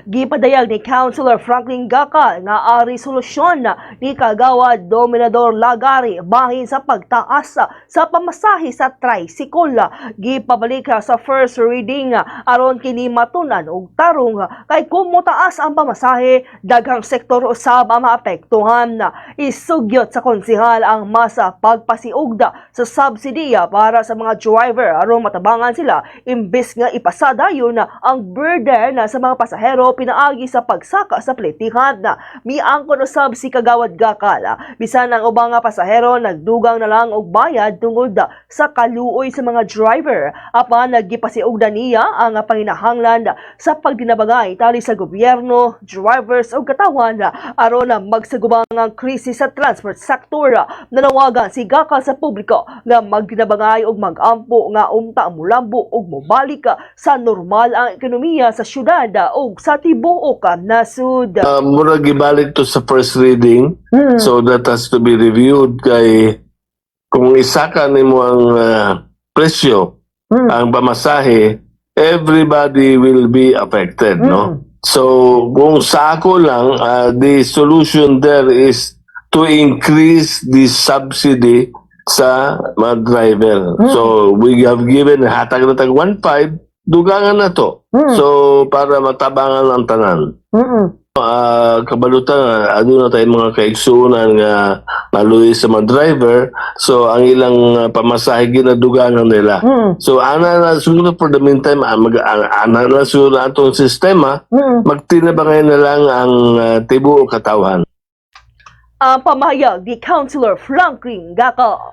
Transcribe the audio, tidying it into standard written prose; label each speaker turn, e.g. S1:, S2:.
S1: Gipadayag ni Councilor Franklin Gakal nga ang resolusyon ni Kagawad Dominador Lagari bahin sa pagtaas sa pamasahe sa tricycle. Gipabalik sa first reading aron kini matunan og tarong kay kung motaas ang pamasahe daghang sektor usab ang maapektuhan. Isugyot sa konsehal ang masa pagpasiugda sa subsidiya para sa mga driver aron matabangan sila imbes nga ipasada yun ang burden sa mga pasahero pinaagi sa pagsaka sa pletihan. Miangkon usab si Kagawad Gakal bisan ang ubang nga pasahero nagdugang na lang og bayad tungod sa kaluoy sa mga driver apan nagipasiugda niya ang panginahanglan sa pagdinabagay tali sa gobyerno, drivers ug katawan aron magsagubang ang krisis sa transport sector. Nanawagan si Gakal sa publiko nga magdinabagay og magampo nga umta mulambo og mobalik sa normal ang ekonomiya sa syudad o sa tibuok nasud.
S2: Mura gibalik to sa first reading, so that has to be reviewed kay kung isaka nimo ang presyo, ang pamasahe, everybody will be affected, no? So kung sa ako lang, the solution there is to increase the subsidy sa mga driver. So we have given hatag na tag 1.5, dugangan na to. So para matabangan ang tanan. Kabalutan, ano na tayong mga kaigsunan nga naluwi sa mga driver, so ang ilang pamasahe ginadugangan nila. So ana na siguro for the meantime, ana na siguro atong sistema, magtinabangay na lang ang tibuok katawan.
S1: Ang pamahayag ni Councilor Franklin Gakal.